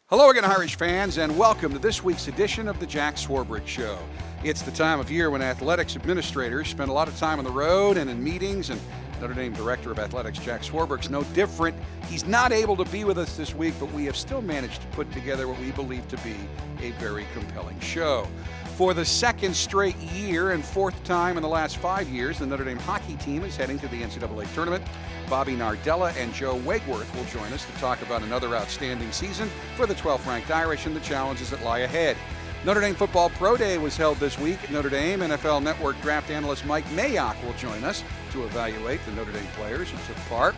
Hello again, Irish fans, and welcome to this week's edition of the Jack Swarbirck Show. It's the time of year when athletics administrators spend a lot of time on the road and in meetings, and Notre Dame Director of Athletics Jack Swarbirck's no different. He's not able to be with us this week, but we have still managed to put together what we believe to be a very compelling show. For the second straight year and fourth time in the last 5 years, the Notre Dame hockey team is heading to the NCAA tournament. Bobby Nardella and Joe Wegworth will join us to talk about another outstanding season for the 12th-ranked Irish and the challenges that lie ahead. Notre Dame Football Pro Day was held this week at Notre Dame. NFL Network draft analyst Mike Mayock will join us to evaluate the Notre Dame players who took part.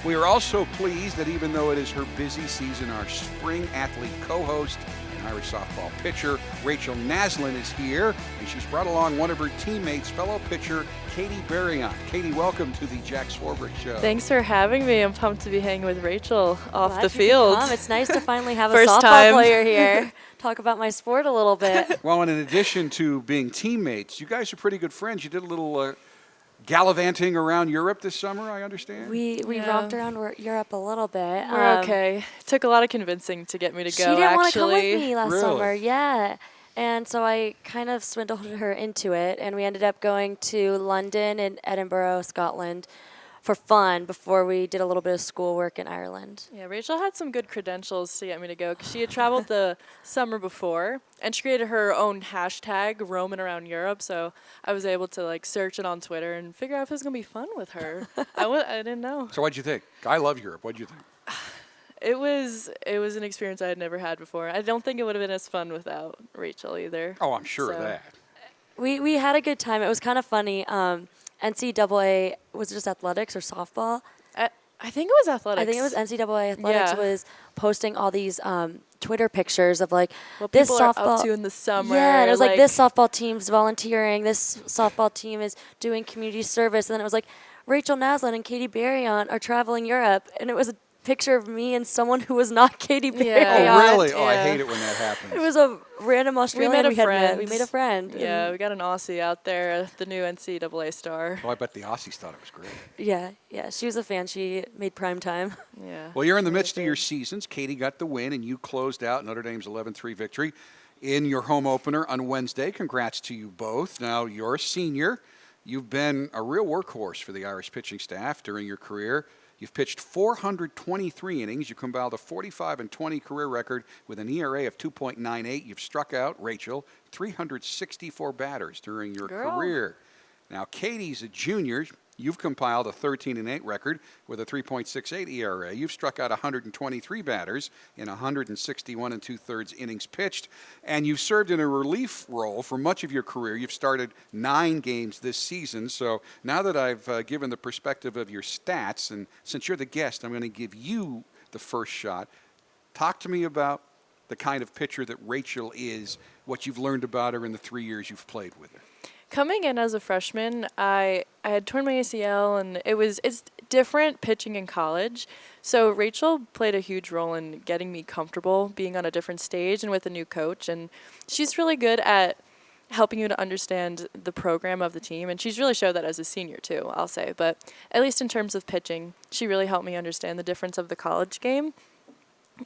We are also pleased that even though it is her busy season, our spring athlete co-host, Irish softball pitcher Rachel Nasland, is here, and she's brought along one of her teammates, fellow pitcher Katie Beriont. Katie, welcome to the Jack Swarbirck Show. Thanks for having me. I'm pumped to be hanging with Rachel off Glad the field. It's nice to finally have a First softball time. player here. Talk about my sport a little bit. Well, and in addition to being teammates, you guys are pretty good friends. You did a little gallivanting around Europe this summer, I understand. We romped around Europe a little bit. We're okay. It took a lot of convincing to get me to go, She didn't want to come with actually. me last Really? summer. Yeah. And so I kind of swindled her into it, and we ended up going to London and Edinburgh, Scotland, for fun before we did a little bit of schoolwork in Ireland. Yeah, Rachel had some good credentials to get me to go because she had traveled the summer before, and she created her own hashtag, roaming around Europe, so I was able to search it on Twitter and figure out if it was going to be fun with her. I didn't know. So what'd you think? I love Europe. What'd you think? It was an experience I had never had before. I don't think it would have been as fun without Rachel either. Oh, I'm sure of So- that. We had a good time. It was kind of funny. NCAA, was it just athletics or softball? I think it was athletics. I think it was NCAA Athletics Yeah. was posting all these Twitter pictures of what this people are softball up to in the summer. Yeah, and it was like this softball team's volunteering, this softball team is doing community service, and then it was like Rachel Nasland and Katie Beriont are traveling Europe, and it was a picture of me and someone who was not Katie Beriont. Yeah. Oh, really? Oh, I Yeah. hate it when that happens. It was a random Australian made a we had met. friend. We made a friend. Yeah, we got an Aussie out there, the new NCAA star. Oh, I bet the Aussies thought it was great. Yeah. She was a fan. She made prime time. Yeah. Well, you're in the midst of your seasons. Katie got the win, and you closed out Notre Dame's 11-3 victory in your home opener on Wednesday. Congrats to you both. Now, you're a senior. You've been a real workhorse for the Irish pitching staff during your career. You've pitched 423 innings. You compiled a 45-20 career record with an ERA of 2.98. You've struck out, Rachel, 364 batters during your career. Now, Katie's a junior. You've compiled a 13-8 record with a 3.68 ERA. You've struck out 123 batters in 161 2/3 innings pitched, and you've served in a relief role for much of your career. You've started 9 games this season. So now that I've given the perspective of your stats, and since you're the guest, I'm going to give you the first shot. Talk to me about the kind of pitcher that Rachel is, what you've learned about her in the 3 years you've played with her. Coming in as a freshman, I had torn my ACL, and it's different pitching in college. So Rachel played a huge role in getting me comfortable being on a different stage and with a new coach. And she's really good at helping you to understand the program of the team. And she's really showed that as a senior too, I'll say. But at least in terms of pitching, she really helped me understand the difference of the college game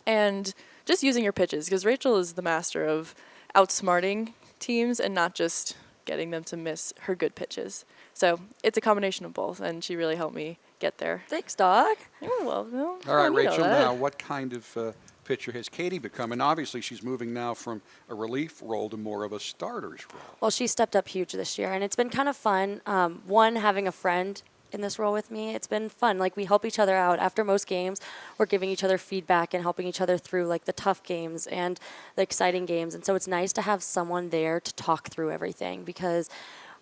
and just using your pitches, because Rachel is the master of outsmarting teams and not just getting them to miss her good pitches. So it's a combination of both, and she really helped me get there. Thanks, dog. You're welcome. All right, You know Rachel, that. now what kind of pitcher has Katie become? And obviously she's moving now from a relief role to more of a starter's role. Well, she stepped up huge this year, and it's been kind of fun. One, having a friend in this role with me, it's been fun. We help each other out. After most games, we're giving each other feedback and helping each other through the tough games and the exciting games. And so it's nice to have someone there to talk through everything, because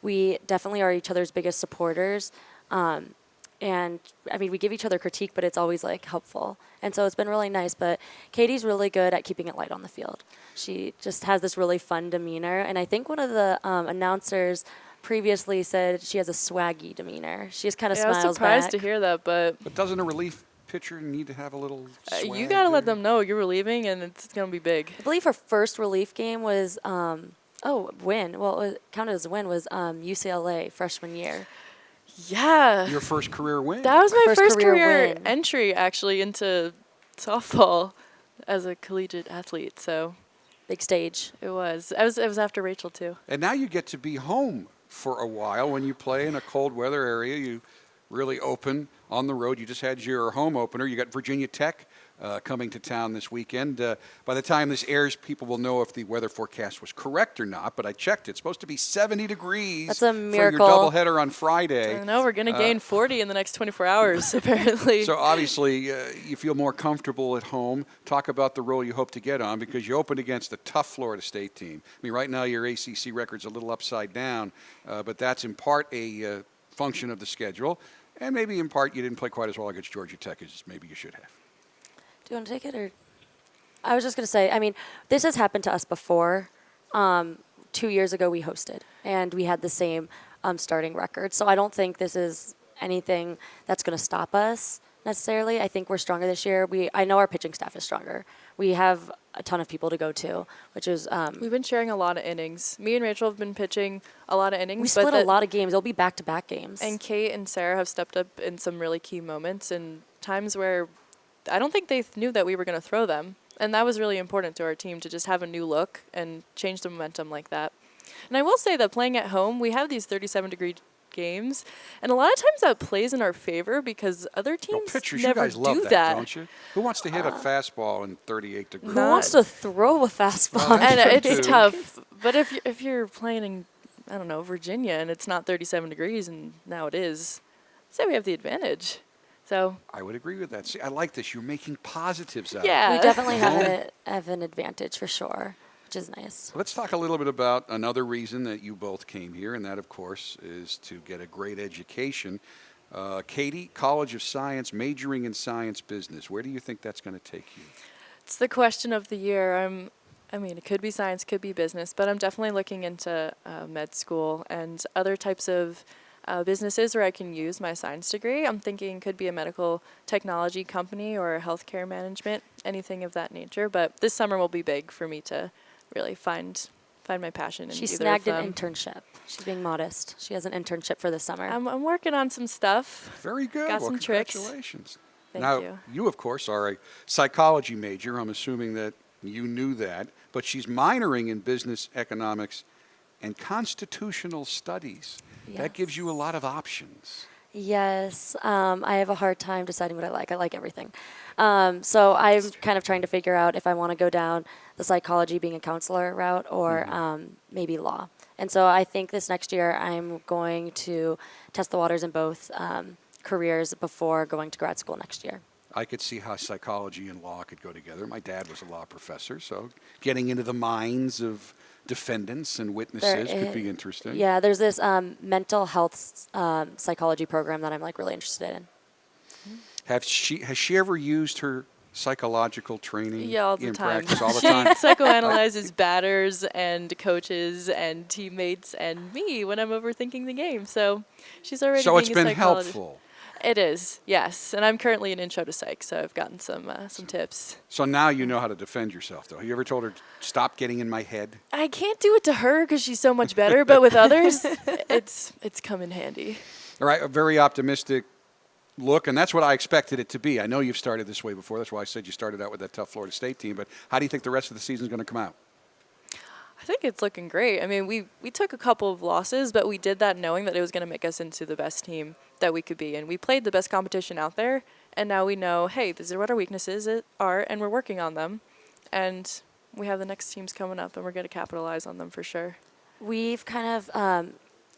we definitely are each other's biggest supporters. And I mean, we give each other critique, but it's always helpful. And so it's been really nice. But Katie's really good at keeping it light on the field. She just has this really fun demeanor. And I think one of the announcers previously said she has a swaggy demeanor. She just kind of smiles I was surprised back. to hear that, but But doesn't a relief pitcher need to have a little swag you got to let there? them know you're relieving, and it's going to be big. I believe her first relief game was win. Well, it counted as a win was UCLA freshman year. Yeah. Your first career win. That was my First first career career win. entry, actually, into softball. as a collegiate athlete. So Big stage. it was. It was after Rachel too. And now you get to be home for a while. When you play in a cold weather area, you really open on the road. You just had your home opener. You got Virginia Tech coming to town this weekend. By the time this airs, people will know if the weather forecast was correct or not, but I checked. It's supposed to be 70 degrees That's a miracle. for your doubleheader on Friday. I know we're going to gain 40 in the next 24 hours, apparently. So obviously you feel more comfortable at home. Talk about the role you hope to get on, because you opened against a tough Florida State team. I mean, right now your ACC record's a little upside down, but that's in part a function of the schedule, and maybe in part you didn't play quite as well against Georgia Tech as maybe you should have. Do you want to take it, or? I was just going to say, I mean, this has happened to us before. 2 years ago we hosted, and we had the same starting record. So I don't think this is anything that's going to stop us necessarily. I think we're stronger this year. I know our pitching staff is stronger. We have a ton of people to go to, which is... We've been sharing a lot of innings. Me and Rachel have been pitching a lot of innings. We split a lot of games. They'll be back-to-back games. And Kate and Sarah have stepped up in some really key moments and times where I don't think they knew that we were going to throw them. And that was really important to our team, to just have a new look and change the momentum like that. And I will say that playing at home, we have these 37-degree games, and a lot of times that plays in our favor because other teams pitchers, never you guys love do that, don't you? Who wants to hit a fastball in 38 degrees? Who wants to throw a fastball? Well, And that's true, it's too. tough. But if you're playing in, I don't know, Virginia, and it's not 37 degrees, and now it is, I'd say we have the advantage. So I would agree with that. See, I like this. You're making positives out Yeah. of it. We definitely have an advantage for sure, which is nice. Let's talk a little bit about another reason that you both came here, and that, of course, is to get a great education. Katie, College of Science, majoring in science business. Where do you think that's going to take you? it's the question of the year. I mean, it could be science, could be business, but I'm definitely looking into med school and other types of businesses where I can use my science degree. I'm thinking could be a medical technology company or healthcare management, anything of that nature. But this summer will be big for me to really find my passion in She either snagged of an them. internship. She's being modest. She has an internship for this summer. I'm working on some stuff. Very good. Got Well, some tricks. congratulations. Thank Now, you. of course, are a psychology major. I'm assuming that you knew that. But she's minoring in business, economics, and constitutional studies. That gives you a lot of options. Yes, I have a hard time deciding what I like. I like everything. So I'm kind of trying to figure out if I want to go down the psychology, being a counselor route, or maybe law. And so I think this next year I'm going to test the waters in both careers before going to grad school next year. I could see how psychology and law could go together. My dad was a law professor, so getting into the minds of defendants and witnesses could be interesting. Yeah, there's this mental health psychology program that I'm like really interested in. Has she ever used her psychological training Yeah, all the in time. practice all the She time? psychoanalyzes batters and coaches and teammates and me when I'm overthinking the game. So she's already So being it's a been psychologist. helpful. It is, yes. And I'm currently in intro to psych, so I've gotten some tips. So now you know how to defend yourself, though. You ever told her, stop getting in my head? I can't do it to her because she's so much better, but with others, it's come in handy. All right, a very optimistic look, and that's what I expected it to be. I know you've started this way before. That's why I said you started out with that tough Florida State team. But how do you think the rest of the season is going to come out? I think it's looking great. I mean, we took a couple of losses, but we did that knowing that it was going to make us into the best team that we could be. And we played the best competition out there, and now we know, hey, these are what our weaknesses are, and we're working on them. And we have the next teams coming up, and we're going to capitalize on them for sure. We've kind of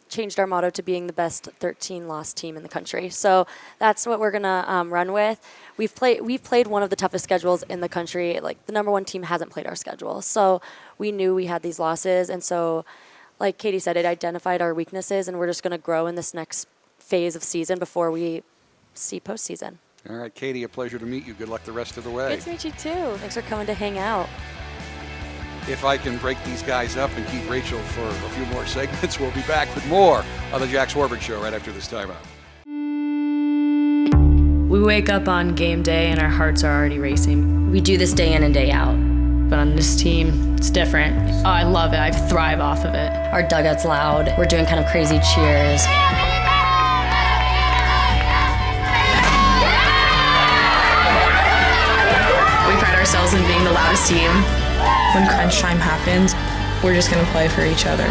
changed our motto to being the best 13-loss team in the country. So that's what we're gonna run with. We've played one of the toughest schedules in the country. Like the number one team hasn't played our schedule, so we knew we had these losses, and so, like Katie said, it identified our weaknesses, and we're just gonna grow in this next phase of season before we see postseason. All right, Katie, a pleasure to meet you. Good luck the rest of the way. Good to meet you too. Thanks for coming to hang out. If I can break these guys up and keep Rachel for a few more segments, we'll be back with more on the Jack Swarbirck Show right after this timeout. We wake up on game day and our hearts are already racing. We do this day in and day out. But on this team, it's different. Oh, I love it. I thrive off of it. Our dugout's loud. We're doing kind of crazy cheers. We pride ourselves in being lacrosse team. When crunch time happens, we're just going to play for each other.